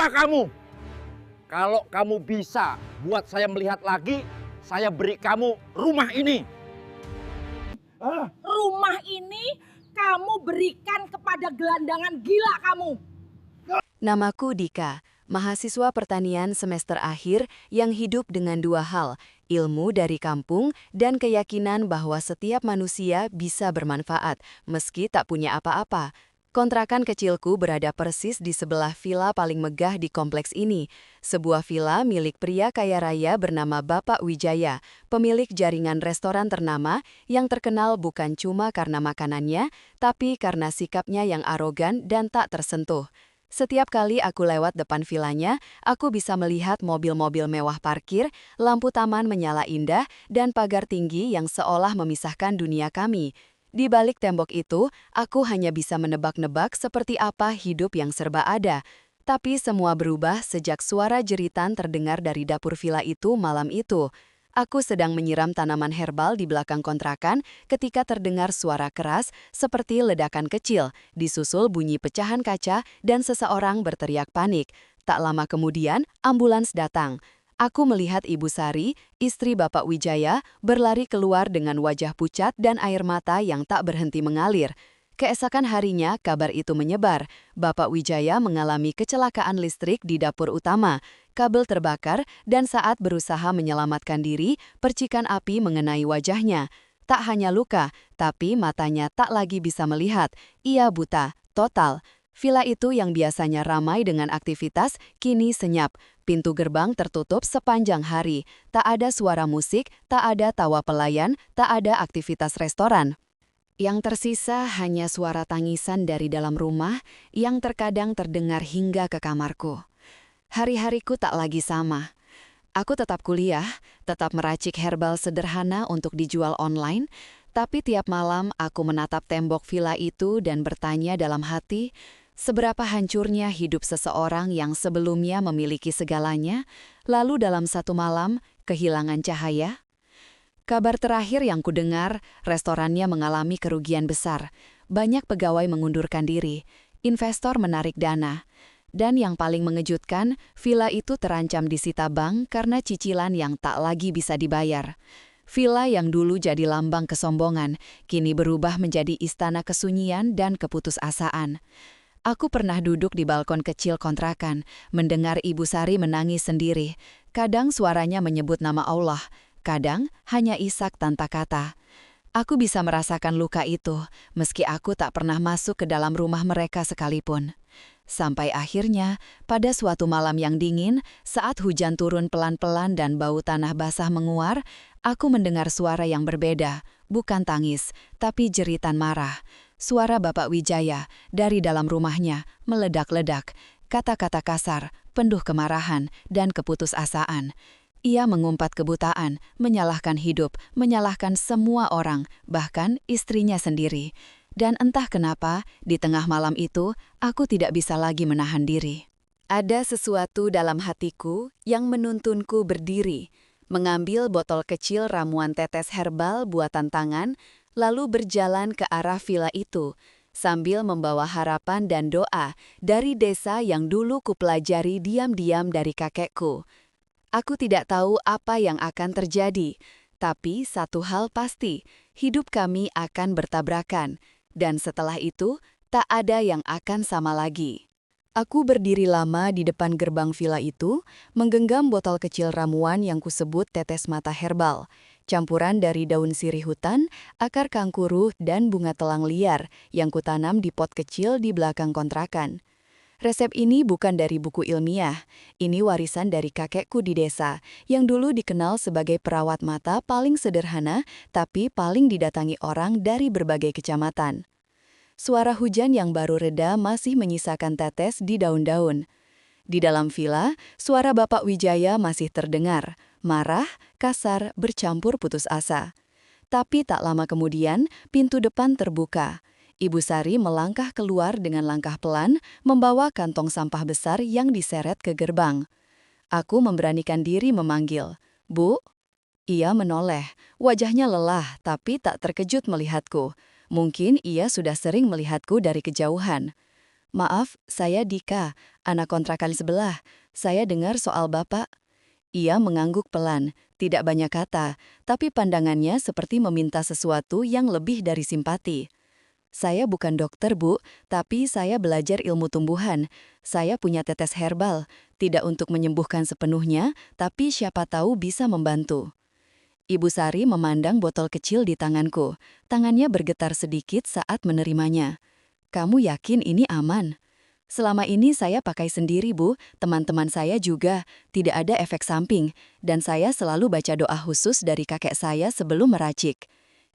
Siapa kamu? Kalau kamu bisa buat saya melihat lagi, saya beri kamu rumah ini. Rumah ini kamu berikan kepada gelandangan gila kamu. Namaku Dika, mahasiswa pertanian semester akhir yang hidup dengan dua hal, ilmu dari kampung dan keyakinan bahwa setiap manusia bisa bermanfaat meski tak punya apa-apa. Kontrakan kecilku berada persis di sebelah villa paling megah di kompleks ini. Sebuah villa milik pria kaya raya bernama Bapak Wijaya, pemilik jaringan restoran ternama yang terkenal bukan cuma karena makanannya, tapi karena sikapnya yang arogan dan tak tersentuh. Setiap kali aku lewat depan vilanya, aku bisa melihat mobil-mobil mewah parkir, lampu taman menyala indah, dan pagar tinggi yang seolah memisahkan dunia kami. Di balik tembok itu, aku hanya bisa menebak-nebak seperti apa hidup yang serba ada. Tapi semua berubah sejak suara jeritan terdengar dari dapur villa itu malam itu. Aku sedang menyiram tanaman herbal di belakang kontrakan ketika terdengar suara keras seperti ledakan kecil, disusul bunyi pecahan kaca dan seseorang berteriak panik. Tak lama kemudian, ambulans datang. Aku melihat Ibu Sari, istri Bapak Wijaya, berlari keluar dengan wajah pucat dan air mata yang tak berhenti mengalir. Keesokan harinya, kabar itu menyebar. Bapak Wijaya mengalami kecelakaan listrik di dapur utama. Kabel terbakar, dan saat berusaha menyelamatkan diri, percikan api mengenai wajahnya. Tak hanya luka, tapi matanya tak lagi bisa melihat. Ia buta, total. Villa itu yang biasanya ramai dengan aktivitas, kini senyap. Pintu gerbang tertutup sepanjang hari. Tak ada suara musik, tak ada tawa pelayan, tak ada aktivitas restoran. Yang tersisa hanya suara tangisan dari dalam rumah yang terkadang terdengar hingga ke kamarku. Hari-hariku tak lagi sama. Aku tetap kuliah, tetap meracik herbal sederhana untuk dijual online, tapi tiap malam aku menatap tembok villa itu dan bertanya dalam hati, seberapa hancurnya hidup seseorang yang sebelumnya memiliki segalanya, lalu dalam satu malam kehilangan cahaya? Kabar terakhir yang kudengar, restorannya mengalami kerugian besar. Banyak pegawai mengundurkan diri, investor menarik dana. Dan yang paling mengejutkan, villa itu terancam disita bank karena cicilan yang tak lagi bisa dibayar. Villa yang dulu jadi lambang kesombongan, kini berubah menjadi istana kesunyian dan keputusasaan. Aku pernah duduk di balkon kecil kontrakan, mendengar Ibu Sari menangis sendiri. Kadang suaranya menyebut nama Allah, kadang hanya isak tanpa kata. Aku bisa merasakan luka itu, meski aku tak pernah masuk ke dalam rumah mereka sekalipun. Sampai akhirnya, pada suatu malam yang dingin, saat hujan turun pelan-pelan dan bau tanah basah menguar, aku mendengar suara yang berbeda, bukan tangis, tapi jeritan marah. Suara Bapak Wijaya dari dalam rumahnya meledak-ledak, kata-kata kasar, penuh kemarahan dan keputusasaan. Ia mengumpat kebutaan, menyalahkan hidup, menyalahkan semua orang, bahkan istrinya sendiri. Dan entah kenapa, di tengah malam itu, aku tidak bisa lagi menahan diri. Ada sesuatu dalam hatiku yang menuntunku berdiri, mengambil botol kecil ramuan tetes herbal buatan tangan, lalu berjalan ke arah villa itu, sambil membawa harapan dan doa dari desa yang dulu kupelajari diam-diam dari kakekku. Aku tidak tahu apa yang akan terjadi, tapi satu hal pasti, hidup kami akan bertabrakan, dan setelah itu, tak ada yang akan sama lagi. Aku berdiri lama di depan gerbang villa itu, menggenggam botol kecil ramuan yang kusebut tetes mata herbal, campuran dari daun sirih hutan, akar kangkuru, dan bunga telang liar yang kutanam di pot kecil di belakang kontrakan. Resep ini bukan dari buku ilmiah, ini warisan dari kakekku di desa, yang dulu dikenal sebagai perawat mata paling sederhana, tapi paling didatangi orang dari berbagai kecamatan. Suara hujan yang baru reda masih menyisakan tetes di daun-daun. Di dalam villa, suara Bapak Wijaya masih terdengar, marah, kasar, bercampur putus asa. Tapi tak lama kemudian, pintu depan terbuka. Ibu Sari melangkah keluar dengan langkah pelan, membawa kantong sampah besar yang diseret ke gerbang. Aku memberanikan diri memanggil, "Bu?" Ia menoleh, wajahnya lelah tapi tak terkejut melihatku. Mungkin ia sudah sering melihatku dari kejauhan. Maaf, saya Dika, anak kontrakan sebelah. Saya dengar soal Bapak. Ia mengangguk pelan, tidak banyak kata, tapi pandangannya seperti meminta sesuatu yang lebih dari simpati. Saya bukan dokter, Bu, tapi saya belajar ilmu tumbuhan. Saya punya tetes herbal, tidak untuk menyembuhkan sepenuhnya, tapi siapa tahu bisa membantu. Ibu Sari memandang botol kecil di tanganku. Tangannya bergetar sedikit saat menerimanya. Kamu yakin ini aman? Selama ini saya pakai sendiri, Bu. Teman-teman saya juga. Tidak ada efek samping. Dan saya selalu baca doa khusus dari kakek saya sebelum meracik.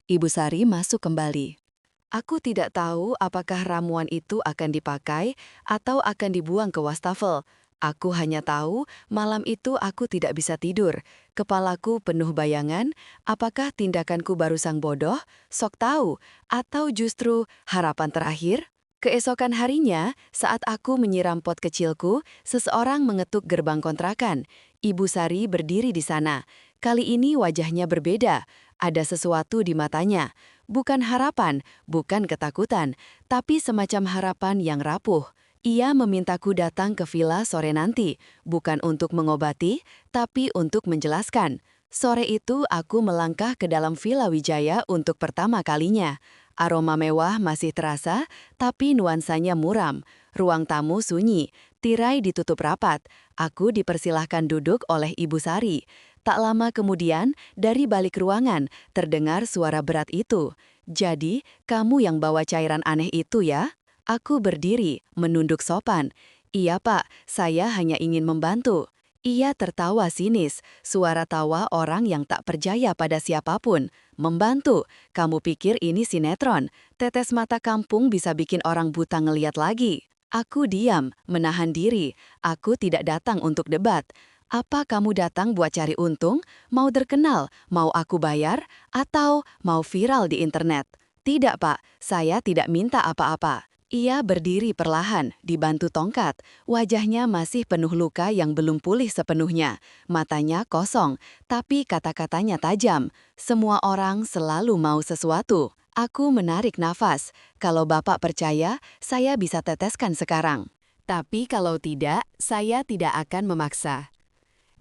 Ibu Sari masuk kembali. Aku tidak tahu apakah ramuan itu akan dipakai atau akan dibuang ke wastafel. Aku hanya tahu malam itu aku tidak bisa tidur. Kepalaku penuh bayangan, apakah tindakanku baru sang bodoh, sok tahu, atau justru harapan terakhir? Keesokan harinya, saat aku menyiram pot kecilku, seseorang mengetuk gerbang kontrakan. Ibu Sari berdiri di sana. Kali ini wajahnya berbeda. Ada sesuatu di matanya. Bukan harapan, bukan ketakutan, tapi semacam harapan yang rapuh. Ia memintaku datang ke villa sore nanti, bukan untuk mengobati, tapi untuk menjelaskan. Sore itu aku melangkah ke dalam Villa Wijaya untuk pertama kalinya. Aroma mewah masih terasa, tapi nuansanya muram. Ruang tamu sunyi, tirai ditutup rapat. Aku dipersilahkan duduk oleh Ibu Sari. Tak lama kemudian, dari balik ruangan, terdengar suara berat itu. Jadi, kamu yang bawa cairan aneh itu ya? Aku berdiri, menunduk sopan. Iya Pak, saya hanya ingin membantu. Ia tertawa sinis, suara tawa orang yang tak percaya pada siapapun. Membantu, kamu pikir ini sinetron? Tetes mata kampung bisa bikin orang buta ngeliat lagi. Aku diam, menahan diri. Aku tidak datang untuk debat. Apa kamu datang buat cari untung? Mau terkenal? Mau aku bayar? Atau mau viral di internet? Tidak Pak, saya tidak minta apa-apa. Ia berdiri perlahan, dibantu tongkat. Wajahnya masih penuh luka yang belum pulih sepenuhnya. Matanya kosong, tapi kata-katanya tajam. Semua orang selalu mau sesuatu. Aku menarik nafas. Kalau Bapak percaya, saya bisa teteskan sekarang. Tapi kalau tidak, saya tidak akan memaksa.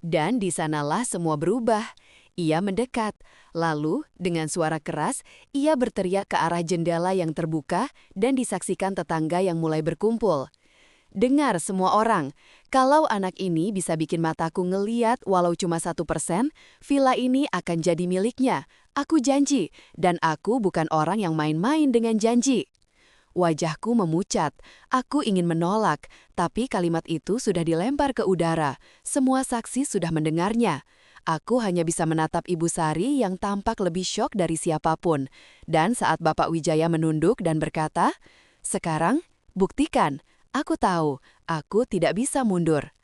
Dan di sanalah semua berubah. Ia mendekat. Lalu, dengan suara keras, ia berteriak ke arah jendela yang terbuka dan disaksikan tetangga yang mulai berkumpul. Dengar semua orang, kalau anak ini bisa bikin mataku ngeliat walau cuma 1%, villa ini akan jadi miliknya. Aku janji, dan aku bukan orang yang main-main dengan janji. Wajahku memucat. Aku ingin menolak, tapi kalimat itu sudah dilempar ke udara. Semua saksi sudah mendengarnya. Aku hanya bisa menatap Ibu Sari yang tampak lebih syok dari siapapun. Dan saat Bapak Wijaya menunduk dan berkata, "Sekarang, buktikan. Aku tahu, aku tidak bisa mundur."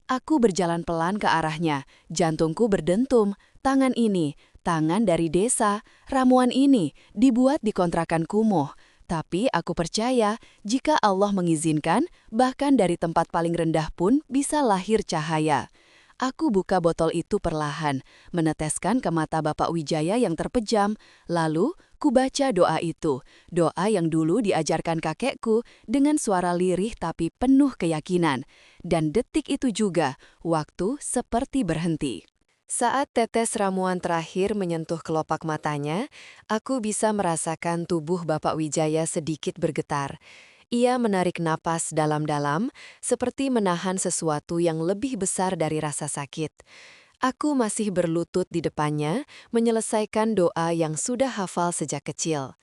Aku berjalan pelan ke arahnya. Jantungku berdentum. Tangan ini, tangan dari desa, ramuan ini, dibuat di kontrakan kumuh. Tapi aku percaya, jika Allah mengizinkan, bahkan dari tempat paling rendah pun bisa lahir cahaya. Aku buka botol itu perlahan, meneteskan ke mata Bapak Wijaya yang terpejam, lalu kubaca doa itu, doa yang dulu diajarkan kakekku dengan suara lirih tapi penuh keyakinan. Dan detik itu juga, waktu seperti berhenti. Saat tetes ramuan terakhir menyentuh kelopak matanya, aku bisa merasakan tubuh Bapak Wijaya sedikit bergetar. Ia menarik napas dalam-dalam, seperti menahan sesuatu yang lebih besar dari rasa sakit. Aku masih berlutut di depannya, menyelesaikan doa yang sudah hafal sejak kecil.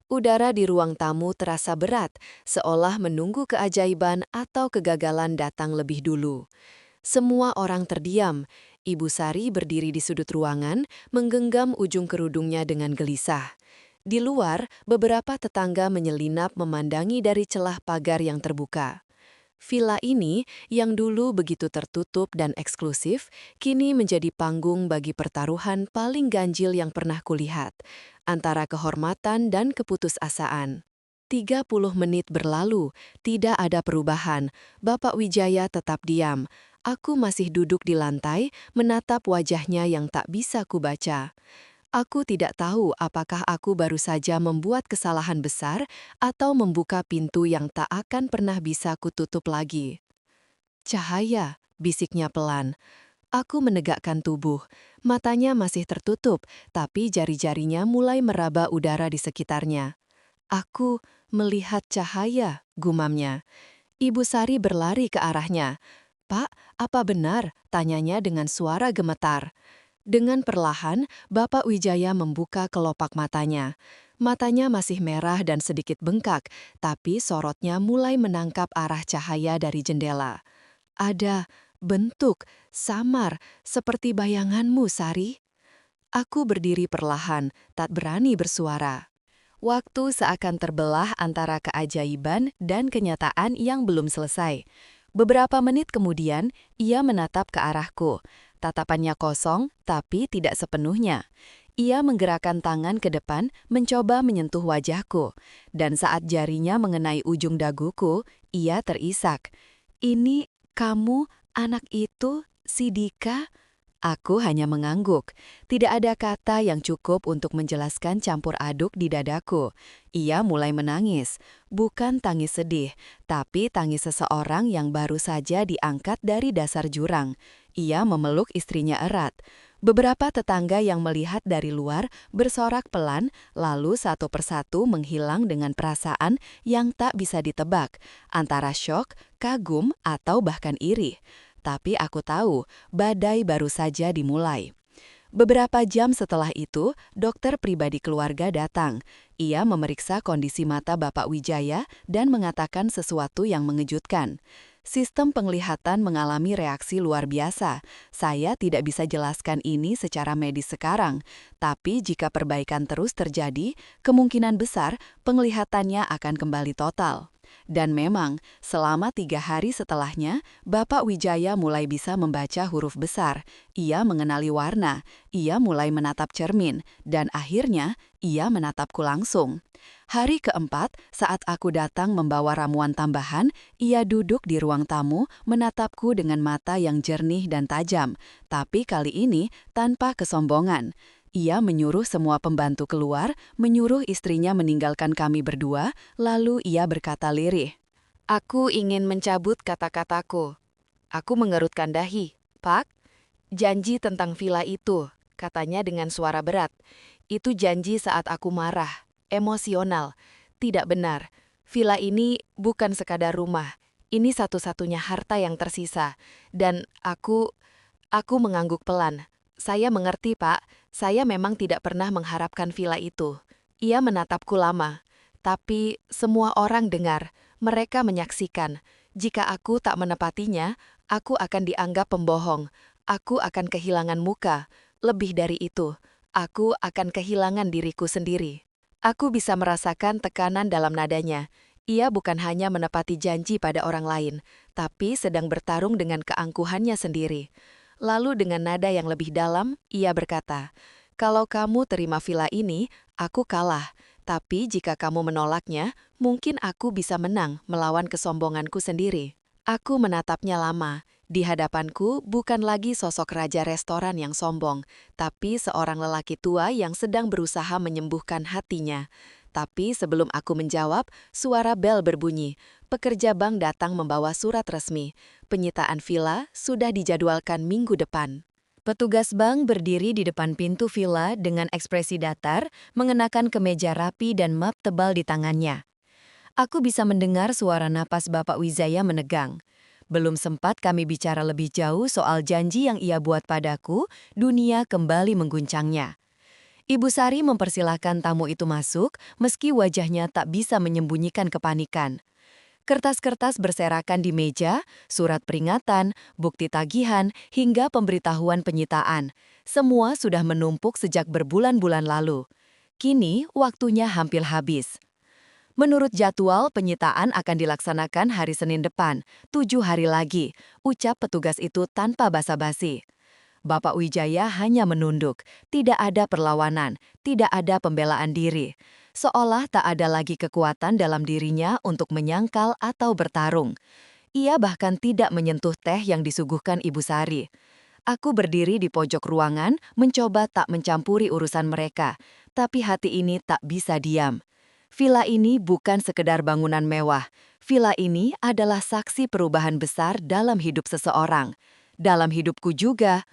Udara di ruang tamu terasa berat, seolah menunggu keajaiban atau kegagalan datang lebih dulu. Semua orang terdiam. Ibu Sari berdiri di sudut ruangan, menggenggam ujung kerudungnya dengan gelisah. Di luar, beberapa tetangga menyelinap memandangi dari celah pagar yang terbuka. Villa ini, yang dulu begitu tertutup dan eksklusif, kini menjadi panggung bagi pertaruhan paling ganjil yang pernah kulihat, antara kehormatan dan keputusasaan. 30 menit berlalu, tidak ada perubahan. Bapak Wijaya tetap diam. Aku masih duduk di lantai, menatap wajahnya yang tak bisa kubaca. Aku tidak tahu apakah aku baru saja membuat kesalahan besar atau membuka pintu yang tak akan pernah bisa kututup lagi. Cahaya, bisiknya pelan. Aku menegakkan tubuh. Matanya masih tertutup, tapi jari-jarinya mulai meraba udara di sekitarnya. Aku melihat cahaya, gumamnya. Ibu Sari berlari ke arahnya. "Pak, apa benar?" tanyanya dengan suara gemetar. Dengan perlahan, Bapak Wijaya membuka kelopak matanya. Matanya masih merah dan sedikit bengkak, tapi sorotnya mulai menangkap arah cahaya dari jendela. "Ada bentuk samar seperti bayanganmu, Sari." Aku berdiri perlahan, tak berani bersuara. Waktu seakan terbelah antara keajaiban dan kenyataan yang belum selesai. Beberapa menit kemudian, ia menatap ke arahku. Tatapannya kosong, tapi tidak sepenuhnya. Ia menggerakkan tangan ke depan, mencoba menyentuh wajahku. Dan saat jarinya mengenai ujung daguku, ia terisak. "Ini kamu, anak itu, si Dika?" Aku hanya mengangguk. Tidak ada kata yang cukup untuk menjelaskan campur aduk di dadaku. Ia mulai menangis. Bukan tangis sedih, tapi tangis seseorang yang baru saja diangkat dari dasar jurang. Ia memeluk istrinya erat. Beberapa tetangga yang melihat dari luar bersorak pelan, lalu satu persatu menghilang dengan perasaan yang tak bisa ditebak, antara syok, kagum, atau bahkan iri. Tapi aku tahu, badai baru saja dimulai. Beberapa jam setelah itu, dokter pribadi keluarga datang. Ia memeriksa kondisi mata Bapak Wijaya dan mengatakan sesuatu yang mengejutkan. Sistem penglihatan mengalami reaksi luar biasa. Saya tidak bisa jelaskan ini secara medis sekarang, tapi jika perbaikan terus terjadi, kemungkinan besar penglihatannya akan kembali total. Dan memang, selama 3 hari setelahnya, Bapak Wijaya mulai bisa membaca huruf besar. Ia mengenali warna, ia mulai menatap cermin, dan akhirnya ia menatapku langsung. Hari keempat, saat aku datang membawa ramuan tambahan, ia duduk di ruang tamu menatapku dengan mata yang jernih dan tajam, tapi kali ini tanpa kesombongan. Ia menyuruh semua pembantu keluar, menyuruh istrinya meninggalkan kami berdua, lalu ia berkata lirih. "Aku ingin mencabut kata-kataku." Aku mengerutkan dahi. "Pak, janji tentang villa itu," katanya dengan suara berat. "Itu janji saat aku marah, emosional. Tidak benar. Villa ini bukan sekadar rumah. Ini satu-satunya harta yang tersisa. Dan aku mengangguk pelan. Saya mengerti, Pak. Saya memang tidak pernah mengharapkan villa itu." Ia menatapku lama. Tapi semua orang dengar, mereka menyaksikan. Jika aku tak menepatinya, aku akan dianggap pembohong. Aku akan kehilangan muka. Lebih dari itu, aku akan kehilangan diriku sendiri. Aku bisa merasakan tekanan dalam nadanya. Ia bukan hanya menepati janji pada orang lain, tapi sedang bertarung dengan keangkuhannya sendiri. Lalu dengan nada yang lebih dalam, ia berkata, "Kalau kamu terima villa ini, aku kalah. Tapi jika kamu menolaknya, mungkin aku bisa menang melawan kesombonganku sendiri." Aku menatapnya lama. Di hadapanku bukan lagi sosok raja restoran yang sombong, tapi seorang lelaki tua yang sedang berusaha menyembuhkan hatinya. Tapi sebelum aku menjawab, suara bel berbunyi. Pekerja bank datang membawa surat resmi. Penyitaan villa sudah dijadwalkan minggu depan. Petugas bank berdiri di depan pintu villa dengan ekspresi datar, mengenakan kemeja rapi dan map tebal di tangannya. Aku bisa mendengar suara napas Bapak Wijaya menegang. Belum sempat kami bicara lebih jauh soal janji yang ia buat padaku, dunia kembali mengguncangnya. Ibu Sari mempersilahkan tamu itu masuk, meski wajahnya tak bisa menyembunyikan kepanikan. Kertas-kertas berserakan di meja, surat peringatan, bukti tagihan, hingga pemberitahuan penyitaan. Semua sudah menumpuk sejak berbulan-bulan lalu. Kini, waktunya hampir habis. Menurut jadwal, penyitaan akan dilaksanakan hari Senin depan, 7 hari lagi, ucap petugas itu tanpa basa-basi. Bapak Wijaya hanya menunduk, tidak ada perlawanan, tidak ada pembelaan diri. Seolah tak ada lagi kekuatan dalam dirinya untuk menyangkal atau bertarung. Ia bahkan tidak menyentuh teh yang disuguhkan Ibu Sari. Aku berdiri di pojok ruangan, mencoba tak mencampuri urusan mereka, tapi hati ini tak bisa diam. Villa ini bukan sekedar bangunan mewah. Villa ini adalah saksi perubahan besar dalam hidup seseorang. Dalam hidupku juga.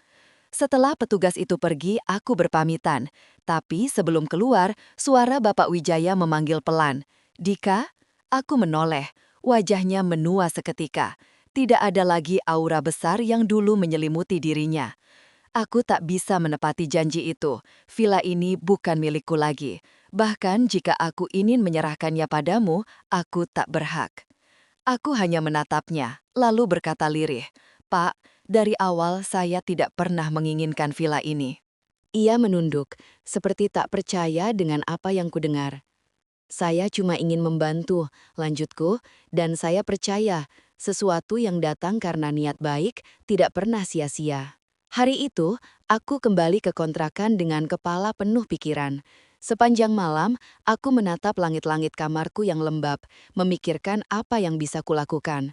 Setelah petugas itu pergi, aku berpamitan. Tapi sebelum keluar, suara Bapak Wijaya memanggil pelan. "Dika?" Aku menoleh. Wajahnya menua seketika. Tidak ada lagi aura besar yang dulu menyelimuti dirinya. Aku tak bisa menepati janji itu. Villa ini bukan milikku lagi. Bahkan jika aku ingin menyerahkannya padamu, aku tak berhak. Aku hanya menatapnya, lalu berkata lirih, "Pak, dari awal saya tidak pernah menginginkan villa ini." Ia menunduk, seperti tak percaya dengan apa yang kudengar. "Saya cuma ingin membantu," lanjutku, "dan saya percaya sesuatu yang datang karena niat baik tidak pernah sia-sia." Hari itu, aku kembali ke kontrakan dengan kepala penuh pikiran. Sepanjang malam, aku menatap langit-langit kamarku yang lembab, memikirkan apa yang bisa kulakukan.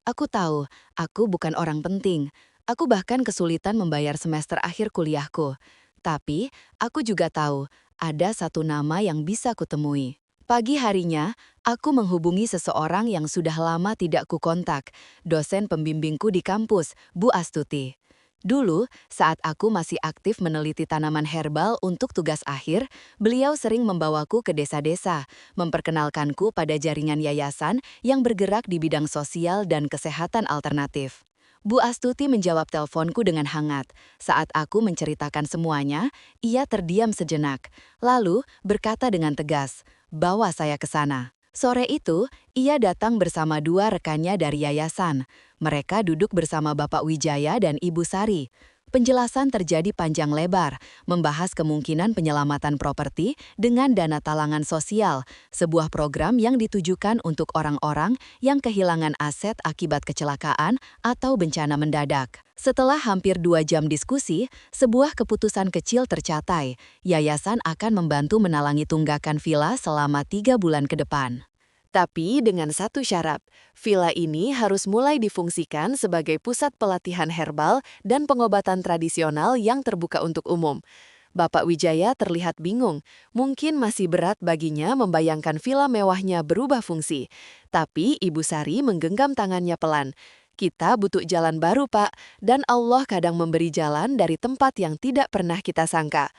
Aku tahu, aku bukan orang penting. Aku bahkan kesulitan membayar semester akhir kuliahku. Tapi, aku juga tahu, ada satu nama yang bisa kutemui. Pagi harinya, aku menghubungi seseorang yang sudah lama tidak kukontak, dosen pembimbingku di kampus, Bu Astuti. Dulu, saat aku masih aktif meneliti tanaman herbal untuk tugas akhir, beliau sering membawaku ke desa-desa, memperkenalkanku pada jaringan yayasan yang bergerak di bidang sosial dan kesehatan alternatif. Bu Astuti menjawab teleponku dengan hangat. Saat aku menceritakan semuanya, ia terdiam sejenak, lalu berkata dengan tegas, "Bawa saya ke sana." Sore itu, ia datang bersama dua rekannya dari yayasan. Mereka duduk bersama Bapak Wijaya dan Ibu Sari. Penjelasan terjadi panjang lebar, membahas kemungkinan penyelamatan properti dengan dana talangan sosial, sebuah program yang ditujukan untuk orang-orang yang kehilangan aset akibat kecelakaan atau bencana mendadak. Setelah hampir 2 jam diskusi, sebuah keputusan kecil tercapai. Yayasan akan membantu menalangi tunggakan villa selama 3 bulan ke depan. Tapi dengan satu syarat, villa ini harus mulai difungsikan sebagai pusat pelatihan herbal dan pengobatan tradisional yang terbuka untuk umum. Bapak Wijaya terlihat bingung, mungkin masih berat baginya membayangkan villa mewahnya berubah fungsi. Tapi Ibu Sari menggenggam tangannya pelan. "Kita butuh jalan baru, Pak, dan Allah kadang memberi jalan dari tempat yang tidak pernah kita sangka."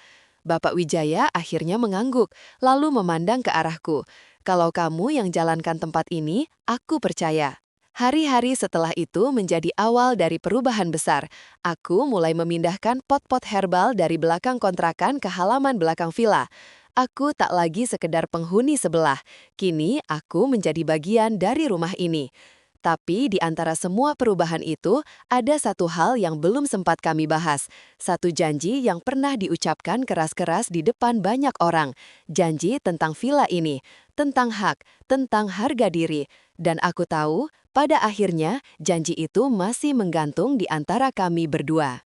Bapak Wijaya akhirnya mengangguk, lalu memandang ke arahku. "Kalau kamu yang jalankan tempat ini, aku percaya." Hari-hari setelah itu menjadi awal dari perubahan besar. Aku mulai memindahkan pot-pot herbal dari belakang kontrakan ke halaman belakang villa. Aku tak lagi sekedar penghuni sebelah. Kini aku menjadi bagian dari rumah ini. Tapi di antara semua perubahan itu, ada satu hal yang belum sempat kami bahas. Satu janji yang pernah diucapkan keras-keras di depan banyak orang. Janji tentang villa ini, tentang hak, tentang harga diri. Dan aku tahu, pada akhirnya, janji itu masih menggantung di antara kami berdua.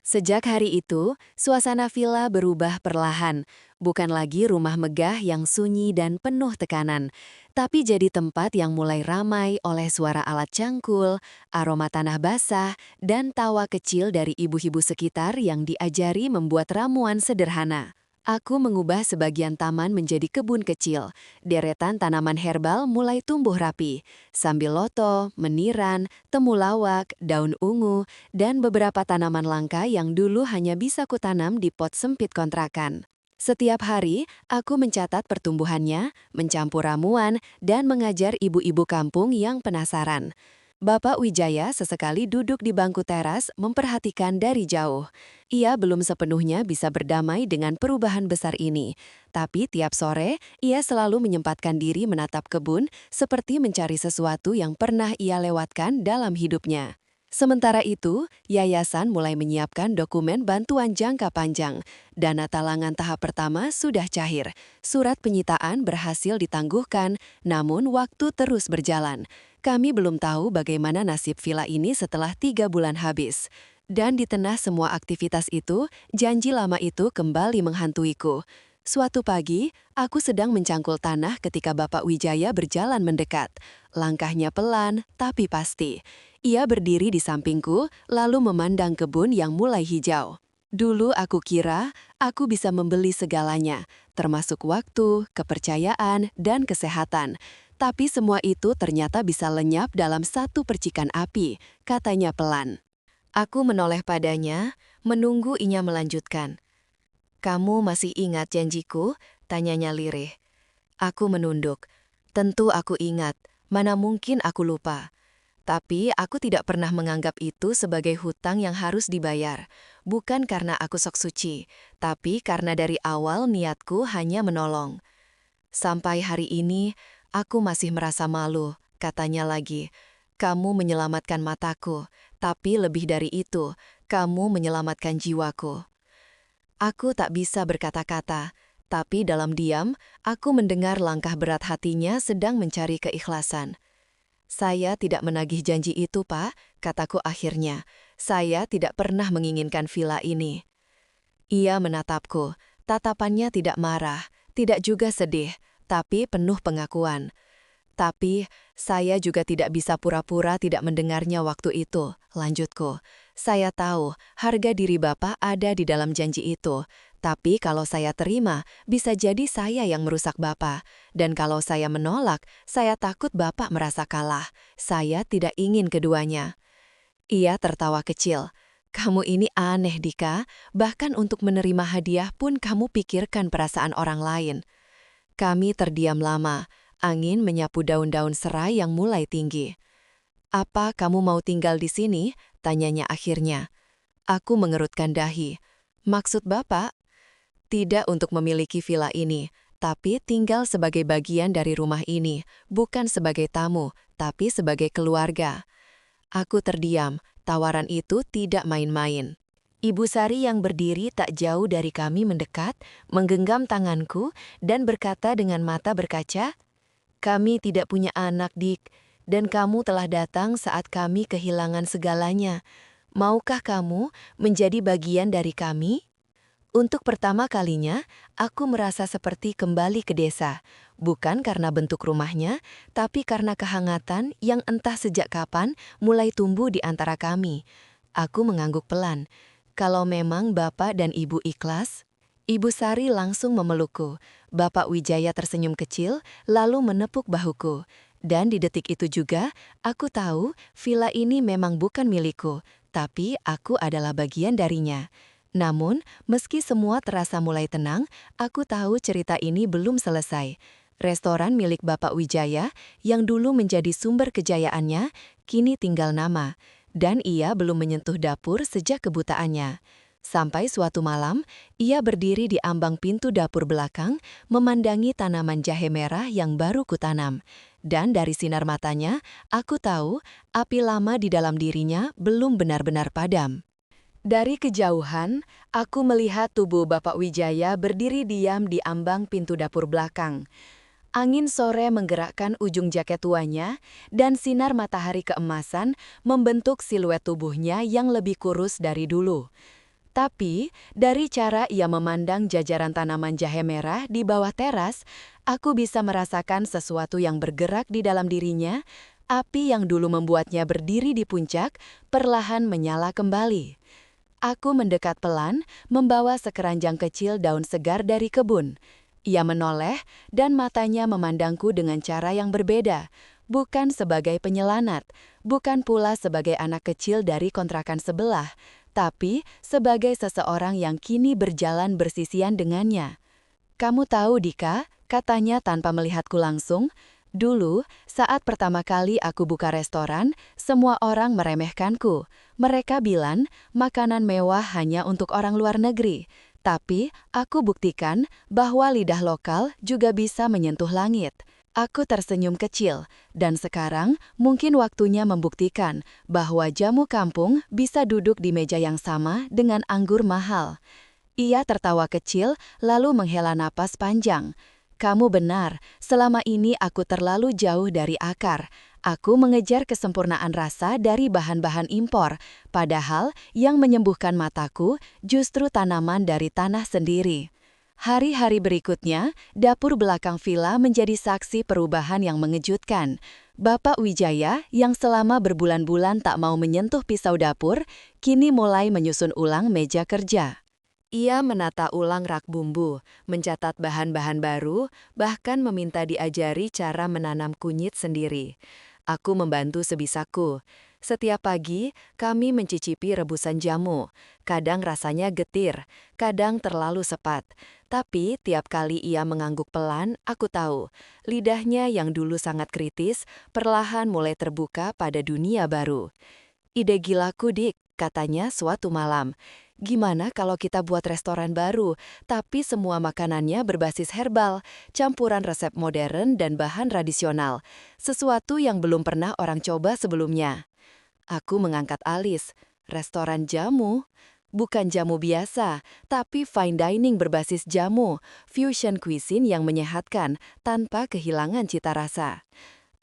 Sejak hari itu, suasana villa berubah perlahan. Bukan lagi rumah megah yang sunyi dan penuh tekanan, tapi jadi tempat yang mulai ramai oleh suara alat cangkul, aroma tanah basah, dan tawa kecil dari ibu-ibu sekitar yang diajari membuat ramuan sederhana. Aku mengubah sebagian taman menjadi kebun kecil. Deretan tanaman herbal mulai tumbuh rapi. Sambil loto, meniran, temulawak, daun ungu, dan beberapa tanaman langka yang dulu hanya bisa kutanam di pot sempit kontrakan. Setiap hari, aku mencatat pertumbuhannya, mencampur ramuan, dan mengajar ibu-ibu kampung yang penasaran. Bapak Wijaya sesekali duduk di bangku teras memperhatikan dari jauh. Ia belum sepenuhnya bisa berdamai dengan perubahan besar ini. Tapi tiap sore, ia selalu menyempatkan diri menatap kebun seperti mencari sesuatu yang pernah ia lewatkan dalam hidupnya. Sementara itu, yayasan mulai menyiapkan dokumen bantuan jangka panjang. Dana talangan tahap pertama sudah cair. Surat penyitaan berhasil ditangguhkan, namun waktu terus berjalan. Kami belum tahu bagaimana nasib villa ini setelah 3 bulan habis. Dan di tengah semua aktivitas itu, janji lama itu kembali menghantuiku. Suatu pagi, aku sedang mencangkul tanah ketika Bapak Wijaya berjalan mendekat. Langkahnya pelan, tapi pasti. Ia berdiri di sampingku, lalu memandang kebun yang mulai hijau. Dulu aku kira aku bisa membeli segalanya, termasuk waktu, kepercayaan, dan kesehatan. Tapi semua itu ternyata bisa lenyap dalam satu percikan api, katanya pelan. Aku menoleh padanya, menunggu Inya melanjutkan. "Kamu masih ingat janjiku?" tanyanya lirih. Aku menunduk. Tentu aku ingat, mana mungkin aku lupa. Tapi aku tidak pernah menganggap itu sebagai hutang yang harus dibayar. Bukan karena aku sok suci, tapi karena dari awal niatku hanya menolong. "Sampai hari ini, aku masih merasa malu," katanya lagi. "Kamu menyelamatkan mataku, tapi lebih dari itu, kamu menyelamatkan jiwaku." Aku tak bisa berkata-kata, tapi dalam diam, aku mendengar langkah berat hatinya sedang mencari keikhlasan. "Saya tidak menagih janji itu, Pak," kataku akhirnya. "Saya tidak pernah menginginkan villa ini." Ia menatapku, tatapannya tidak marah, tidak juga sedih, tapi penuh pengakuan. "Tapi, saya juga tidak bisa pura-pura tidak mendengarnya waktu itu," lanjutku. "Saya tahu harga diri Bapak ada di dalam janji itu, tapi kalau saya terima, bisa jadi saya yang merusak Bapak. Dan kalau saya menolak, saya takut Bapak merasa kalah. Saya tidak ingin keduanya." Ia tertawa kecil. "Kamu ini aneh, Dika. Bahkan untuk menerima hadiah pun kamu pikirkan perasaan orang lain." Kami terdiam lama. Angin menyapu daun-daun serai yang mulai tinggi. "Apa kamu mau tinggal di sini?" tanyanya akhirnya. Aku mengerutkan dahi. "Maksud Bapak?" "Tidak untuk memiliki villa ini, tapi tinggal sebagai bagian dari rumah ini, bukan sebagai tamu, tapi sebagai keluarga." Aku terdiam, tawaran itu tidak main-main. Ibu Sari yang berdiri tak jauh dari kami mendekat, menggenggam tanganku, dan berkata dengan mata berkaca, "Kami tidak punya anak, Dik, dan kamu telah datang saat kami kehilangan segalanya. Maukah kamu menjadi bagian dari kami?" Untuk pertama kalinya, aku merasa seperti kembali ke desa. Bukan karena bentuk rumahnya, tapi karena kehangatan yang entah sejak kapan mulai tumbuh di antara kami. Aku mengangguk pelan. "Kalau memang Bapak dan Ibu ikhlas." Ibu Sari langsung memelukku. Bapak Wijaya tersenyum kecil, lalu menepuk bahuku. Dan di detik itu juga, aku tahu villa ini memang bukan milikku, tapi aku adalah bagian darinya. Namun, meski semua terasa mulai tenang, aku tahu cerita ini belum selesai. Restoran milik Bapak Wijaya, yang dulu menjadi sumber kejayaannya, kini tinggal nama. Dan ia belum menyentuh dapur sejak kebutaannya. Sampai suatu malam, ia berdiri di ambang pintu dapur belakang, memandangi tanaman jahe merah yang baru kutanam. Dan dari sinar matanya, aku tahu api lama di dalam dirinya belum benar-benar padam. Dari kejauhan, aku melihat tubuh Bapak Wijaya berdiri diam di ambang pintu dapur belakang. Angin sore menggerakkan ujung jaket tuanya, dan sinar matahari keemasan membentuk siluet tubuhnya yang lebih kurus dari dulu. Tapi, dari cara ia memandang jajaran tanaman jahe merah di bawah teras, aku bisa merasakan sesuatu yang bergerak di dalam dirinya. Api yang dulu membuatnya berdiri di puncak, perlahan menyala kembali. Aku mendekat pelan, membawa sekeranjang kecil daun segar dari kebun. Ia menoleh, dan matanya memandangku dengan cara yang berbeda. Bukan sebagai penyelanat, bukan pula sebagai anak kecil dari kontrakan sebelah, tapi sebagai seseorang yang kini berjalan bersisian dengannya. "Kamu tahu, Dika," katanya tanpa melihatku langsung, "dulu, saat pertama kali aku buka restoran, semua orang meremehkanku. Mereka bilang, makanan mewah hanya untuk orang luar negeri. Tapi, aku buktikan bahwa lidah lokal juga bisa menyentuh langit." Aku tersenyum kecil, dan sekarang mungkin waktunya membuktikan bahwa jamu kampung bisa duduk di meja yang sama dengan anggur mahal. Ia tertawa kecil, lalu menghela napas panjang. "Kamu benar, selama ini aku terlalu jauh dari akar. Aku mengejar kesempurnaan rasa dari bahan-bahan impor, padahal yang menyembuhkan mataku justru tanaman dari tanah sendiri." Hari-hari berikutnya, dapur belakang villa menjadi saksi perubahan yang mengejutkan. Bapak Wijaya, yang selama berbulan-bulan tak mau menyentuh pisau dapur, kini mulai menyusun ulang meja kerja. Ia menata ulang rak bumbu, mencatat bahan-bahan baru, bahkan meminta diajari cara menanam kunyit sendiri. Aku membantu sebisaku. Setiap pagi, kami mencicipi rebusan jamu. Kadang rasanya getir, kadang terlalu sepat. Tapi tiap kali ia mengangguk pelan, aku tahu. Lidahnya yang dulu sangat kritis, perlahan mulai terbuka pada dunia baru. Ide gilaku, Dik, katanya suatu malam. Gimana kalau kita buat restoran baru, tapi semua makanannya berbasis herbal, campuran resep modern dan bahan tradisional. Sesuatu yang belum pernah orang coba sebelumnya. Aku mengangkat alis. Restoran jamu? Bukan jamu biasa, tapi fine dining berbasis jamu, fusion cuisine yang menyehatkan tanpa kehilangan cita rasa.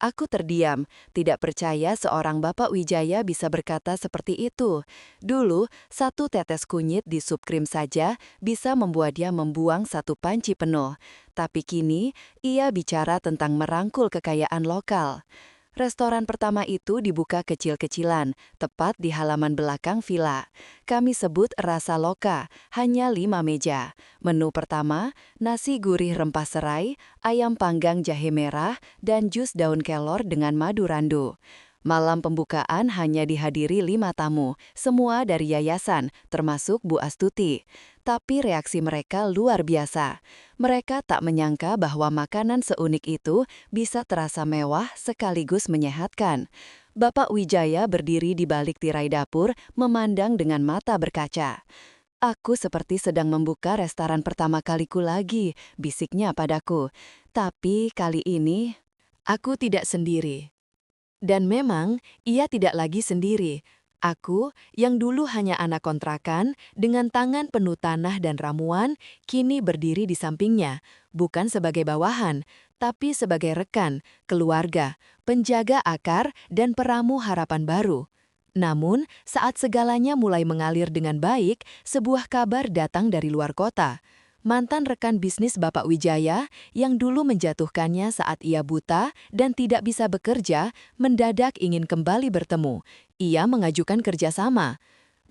Aku terdiam, tidak percaya seorang Bapak Wijaya bisa berkata seperti itu. Dulu, satu tetes kunyit di sup krim saja bisa membuat dia membuang satu panci penuh. Tapi kini, ia bicara tentang merangkul kekayaan lokal. Restoran pertama itu dibuka kecil-kecilan, tepat di halaman belakang villa. Kami sebut Rasa Loka, hanya 5 meja. Menu pertama, nasi gurih rempah serai, ayam panggang jahe merah, dan jus daun kelor dengan madu randu. Malam pembukaan hanya dihadiri 5 tamu, semua dari yayasan, termasuk Bu Astuti. Tapi reaksi mereka luar biasa. Mereka tak menyangka bahwa makanan seunik itu bisa terasa mewah sekaligus menyehatkan. Bapak Wijaya berdiri di balik tirai dapur, memandang dengan mata berkaca. Aku seperti sedang membuka restoran pertama kaliku lagi, bisiknya padaku. Tapi kali ini, aku tidak sendiri. Dan memang, ia tidak lagi sendiri. Aku, yang dulu hanya anak kontrakan, dengan tangan penuh tanah dan ramuan, kini berdiri di sampingnya, bukan sebagai bawahan, tapi sebagai rekan, keluarga, penjaga akar, dan peramu harapan baru. Namun, saat segalanya mulai mengalir dengan baik, sebuah kabar datang dari luar kota. Mantan rekan bisnis Bapak Wijaya, yang dulu menjatuhkannya saat ia buta dan tidak bisa bekerja, mendadak ingin kembali bertemu. Ia mengajukan kerjasama.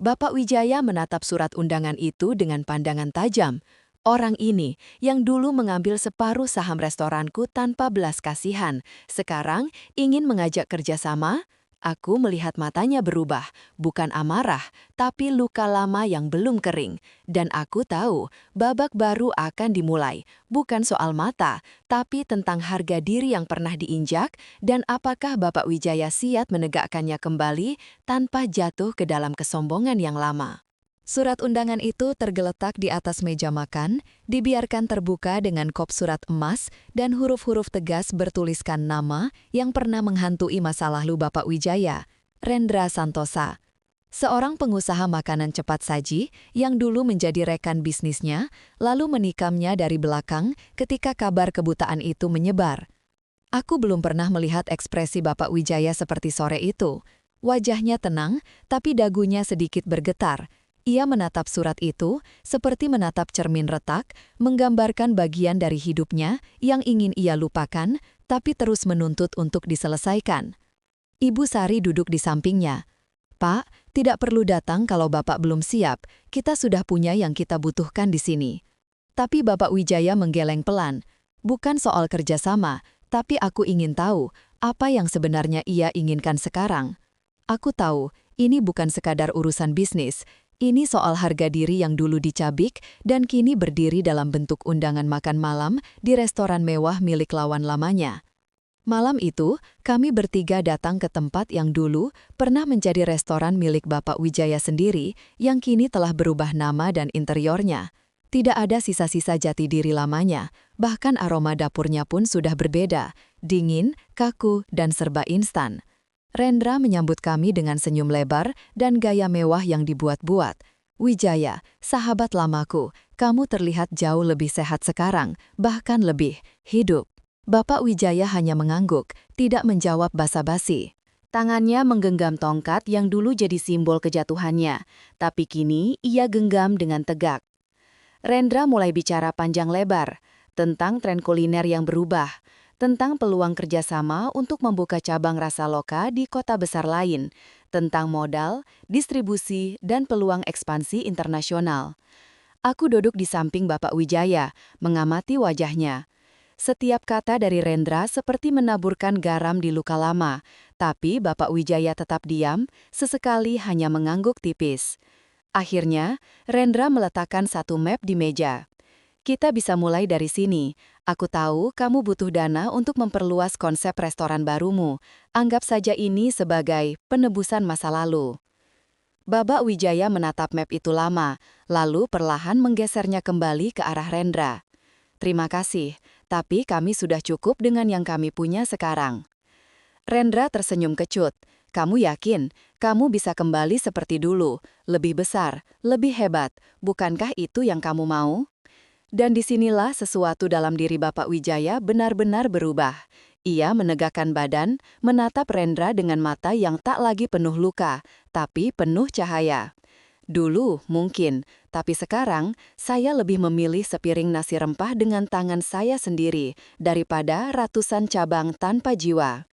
Bapak Wijaya menatap surat undangan itu dengan pandangan tajam. Orang ini, yang dulu mengambil separuh saham restoranku tanpa belas kasihan, sekarang ingin mengajak kerjasama. Aku melihat matanya berubah, bukan amarah, tapi luka lama yang belum kering. Dan aku tahu, babak baru akan dimulai, bukan soal mata, tapi tentang harga diri yang pernah diinjak, dan apakah Bapak Wijaya siap menegakkannya kembali tanpa jatuh ke dalam kesombongan yang lama. Surat undangan itu tergeletak di atas meja makan, dibiarkan terbuka dengan kop surat emas dan huruf-huruf tegas bertuliskan nama yang pernah menghantui masa lalu Bapak Wijaya, Rendra Santosa. Seorang pengusaha makanan cepat saji yang dulu menjadi rekan bisnisnya, lalu menikamnya dari belakang ketika kabar kebutaan itu menyebar. Aku belum pernah melihat ekspresi Bapak Wijaya seperti sore itu. Wajahnya tenang, tapi dagunya sedikit bergetar. Ia menatap surat itu, seperti menatap cermin retak, menggambarkan bagian dari hidupnya yang ingin ia lupakan, tapi terus menuntut untuk diselesaikan. Ibu Sari duduk di sampingnya. "Pak, tidak perlu datang kalau Bapak belum siap, kita sudah punya yang kita butuhkan di sini." Tapi Bapak Wijaya menggeleng pelan. "Bukan soal kerjasama, tapi aku ingin tahu apa yang sebenarnya ia inginkan sekarang. Aku tahu, ini bukan sekadar urusan bisnis. Ini soal harga diri yang dulu dicabik dan kini berdiri dalam bentuk undangan makan malam di restoran mewah milik lawan lamanya." Malam itu, kami bertiga datang ke tempat yang dulu pernah menjadi restoran milik Bapak Wijaya sendiri yang kini telah berubah nama dan interiornya. Tidak ada sisa-sisa jati diri lamanya, bahkan aroma dapurnya pun sudah berbeda, dingin, kaku, dan serba instan. Rendra menyambut kami dengan senyum lebar dan gaya mewah yang dibuat-buat. "Wijaya, sahabat lamaku, kamu terlihat jauh lebih sehat sekarang, bahkan lebih hidup." Bapak Wijaya hanya mengangguk, tidak menjawab basa-basi. Tangannya menggenggam tongkat yang dulu jadi simbol kejatuhannya, tapi kini ia genggam dengan tegak. Rendra mulai bicara panjang lebar tentang tren kuliner yang berubah, tentang peluang kerjasama untuk membuka cabang rasa loka di kota besar lain, tentang modal, distribusi, dan peluang ekspansi internasional. Aku duduk di samping Bapak Wijaya, mengamati wajahnya. Setiap kata dari Rendra seperti menaburkan garam di luka lama, tapi Bapak Wijaya tetap diam, sesekali hanya mengangguk tipis. Akhirnya, Rendra meletakkan satu map di meja. Kita bisa mulai dari sini. Aku tahu kamu butuh dana untuk memperluas konsep restoran barumu. Anggap saja ini sebagai penebusan masa lalu. Bapak Wijaya menatap map itu lama, lalu perlahan menggesernya kembali ke arah Rendra. Terima kasih, tapi kami sudah cukup dengan yang kami punya sekarang. Rendra tersenyum kecut. Kamu yakin, kamu bisa kembali seperti dulu, lebih besar, lebih hebat, bukankah itu yang kamu mau? Dan disinilah sesuatu dalam diri Bapak Wijaya benar-benar berubah. Ia menegakkan badan, menatap Rendra dengan mata yang tak lagi penuh luka, tapi penuh cahaya. Dulu mungkin, tapi sekarang saya lebih memilih sepiring nasi rempah dengan tangan saya sendiri daripada ratusan cabang tanpa jiwa.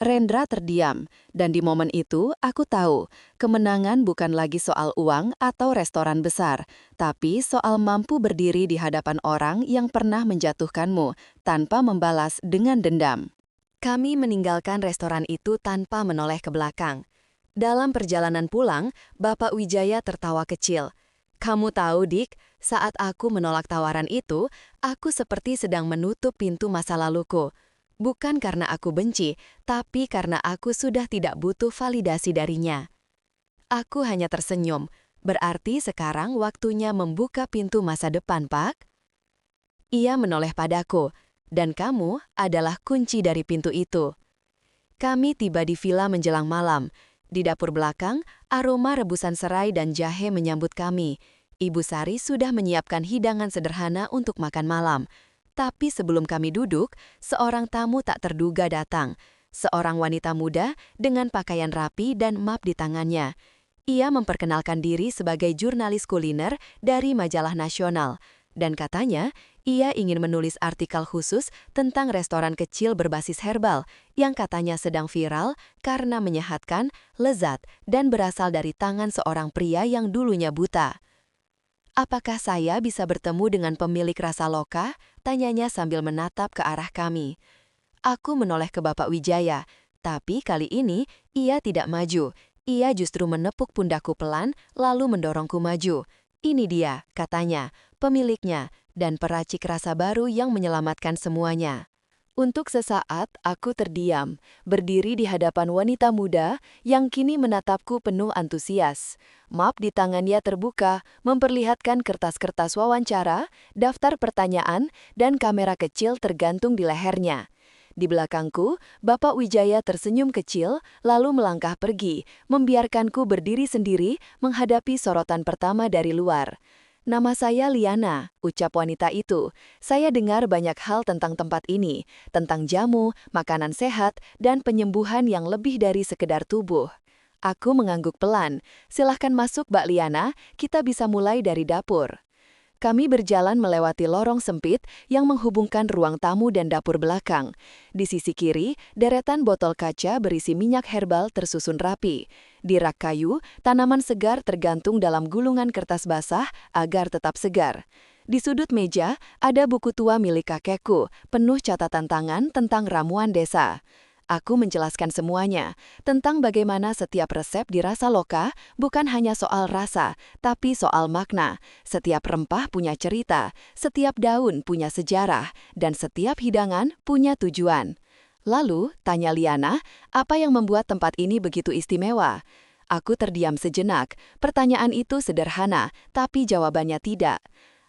Rendra terdiam, dan di momen itu aku tahu, kemenangan bukan lagi soal uang atau restoran besar, tapi soal mampu berdiri di hadapan orang yang pernah menjatuhkanmu tanpa membalas dengan dendam. Kami meninggalkan restoran itu tanpa menoleh ke belakang. Dalam perjalanan pulang, Bapak Wijaya tertawa kecil. Kamu tahu, Dik, saat aku menolak tawaran itu, aku seperti sedang menutup pintu masa laluku. Bukan karena aku benci, tapi karena aku sudah tidak butuh validasi darinya. Aku hanya tersenyum. Berarti sekarang waktunya membuka pintu masa depan, Pak? Ia menoleh padaku, dan kamu adalah kunci dari pintu itu. Kami tiba di villa menjelang malam. Di dapur belakang, aroma rebusan serai dan jahe menyambut kami. Ibu Sari sudah menyiapkan hidangan sederhana untuk makan malam. Tapi sebelum kami duduk, seorang tamu tak terduga datang. Seorang wanita muda dengan pakaian rapi dan map di tangannya. Ia memperkenalkan diri sebagai jurnalis kuliner dari majalah nasional. Dan katanya, ia ingin menulis artikel khusus tentang restoran kecil berbasis herbal yang katanya sedang viral karena menyehatkan, lezat, dan berasal dari tangan seorang pria yang dulunya buta. Apakah saya bisa bertemu dengan pemilik rasa loka? Tanyanya sambil menatap ke arah kami. Aku menoleh ke Bapak Wijaya, tapi kali ini ia tidak maju. Ia justru menepuk pundakku pelan, lalu mendorongku maju. Ini dia, katanya, pemiliknya, dan peracik rasa baru yang menyelamatkan semuanya. Untuk sesaat, aku terdiam, berdiri di hadapan wanita muda yang kini menatapku penuh antusias. Map di tangannya terbuka, memperlihatkan kertas-kertas wawancara, daftar pertanyaan, dan kamera kecil tergantung di lehernya. Di belakangku, Bapak Wijaya tersenyum kecil, lalu melangkah pergi, membiarkanku berdiri sendiri menghadapi sorotan pertama dari luar. Nama saya Liana, ucap wanita itu. Saya dengar banyak hal tentang tempat ini, tentang jamu, makanan sehat, dan penyembuhan yang lebih dari sekedar tubuh. Aku mengangguk pelan. Silahkan masuk, Mbak Liana, kita bisa mulai dari dapur. Kami berjalan melewati lorong sempit yang menghubungkan ruang tamu dan dapur belakang. Di sisi kiri, deretan botol kaca berisi minyak herbal tersusun rapi. Di rak kayu, tanaman segar tergantung dalam gulungan kertas basah agar tetap segar. Di sudut meja, ada buku tua milik kakekku, penuh catatan tangan tentang ramuan desa. Aku menjelaskan semuanya, tentang bagaimana setiap resep di Rasa Loka bukan hanya soal rasa, tapi soal makna. Setiap rempah punya cerita, setiap daun punya sejarah, dan setiap hidangan punya tujuan. Lalu, tanya Liana, apa yang membuat tempat ini begitu istimewa? Aku terdiam sejenak. Pertanyaan itu sederhana, tapi jawabannya tidak.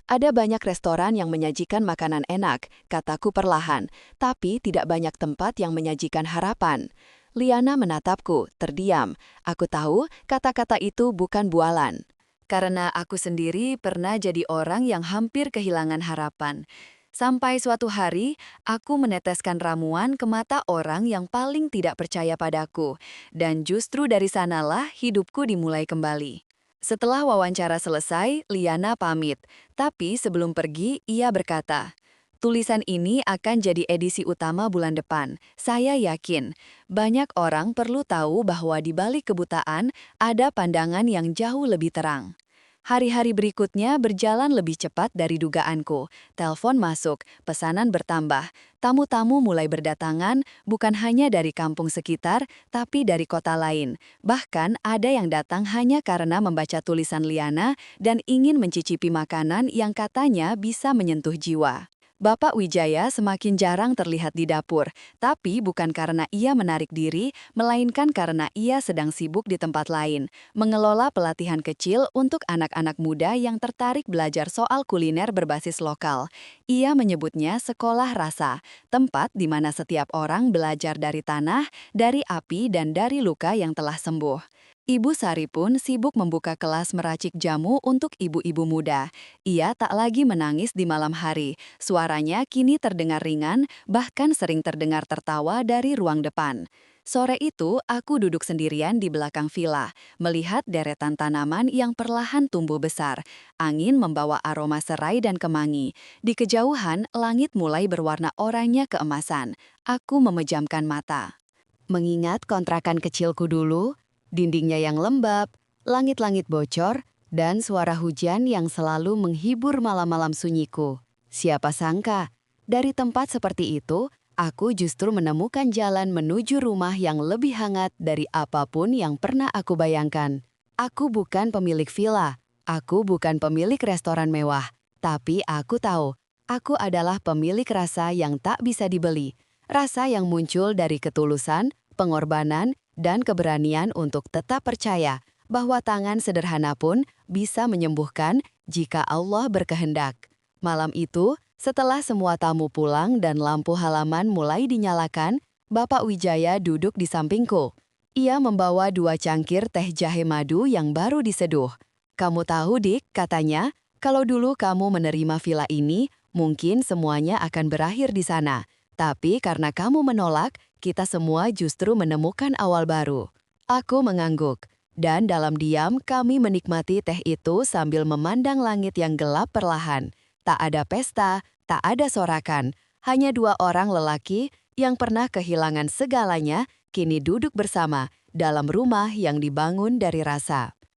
Ada banyak restoran yang menyajikan makanan enak, kataku perlahan, tapi tidak banyak tempat yang menyajikan harapan. Liana menatapku, terdiam. Aku tahu kata-kata itu bukan bualan. Karena aku sendiri pernah jadi orang yang hampir kehilangan harapan. Sampai suatu hari, aku meneteskan ramuan ke mata orang yang paling tidak percaya padaku. Dan justru dari sanalah hidupku dimulai kembali. Setelah wawancara selesai, Liana pamit. Tapi sebelum pergi, ia berkata, "Tulisan ini akan jadi edisi utama bulan depan. Saya yakin, banyak orang perlu tahu bahwa di balik kebutaan ada pandangan yang jauh lebih terang." Hari-hari berikutnya berjalan lebih cepat dari dugaanku. Telepon masuk, pesanan bertambah. Tamu-tamu mulai berdatangan, bukan hanya dari kampung sekitar, tapi dari kota lain. Bahkan ada yang datang hanya karena membaca tulisan Liana dan ingin mencicipi makanan yang katanya bisa menyentuh jiwa. Bapak Wijaya semakin jarang terlihat di dapur, tapi bukan karena ia menarik diri, melainkan karena ia sedang sibuk di tempat lain, mengelola pelatihan kecil untuk anak-anak muda yang tertarik belajar soal kuliner berbasis lokal. Ia menyebutnya Sekolah Rasa, tempat di mana setiap orang belajar dari tanah, dari api, dan dari luka yang telah sembuh. Ibu Sari pun sibuk membuka kelas meracik jamu untuk ibu-ibu muda. Ia tak lagi menangis di malam hari. Suaranya kini terdengar ringan, bahkan sering terdengar tertawa dari ruang depan. Sore itu, aku duduk sendirian di belakang villa, melihat deretan tanaman yang perlahan tumbuh besar. Angin membawa aroma serai dan kemangi. Di kejauhan, langit mulai berwarna oranye keemasan. Aku memejamkan mata. Mengingat kontrakan kecilku dulu, dindingnya yang lembab, langit-langit bocor, dan suara hujan yang selalu menghibur malam-malam sunyiku. Siapa sangka, dari tempat seperti itu, aku justru menemukan jalan menuju rumah yang lebih hangat dari apapun yang pernah aku bayangkan. Aku bukan pemilik villa, aku bukan pemilik restoran mewah, tapi aku tahu, aku adalah pemilik rasa yang tak bisa dibeli. Rasa yang muncul dari ketulusan, pengorbanan, dan keberanian untuk tetap percaya bahwa tangan sederhana pun bisa menyembuhkan jika Allah berkehendak. Malam itu, setelah semua tamu pulang dan lampu halaman mulai dinyalakan, Bapak Wijaya duduk di sampingku. Ia membawa 2 cangkir teh jahe madu yang baru diseduh. "Kamu tahu, Dik," katanya, "kalau dulu kamu menerima villa ini, mungkin semuanya akan berakhir di sana. Tapi karena kamu menolak, kita semua justru menemukan awal baru." Aku mengangguk, dan dalam diam kami menikmati teh itu sambil memandang langit yang gelap perlahan. Tak ada pesta, tak ada sorakan, hanya 2 orang lelaki yang pernah kehilangan segalanya, kini duduk bersama dalam rumah yang dibangun dari rasa.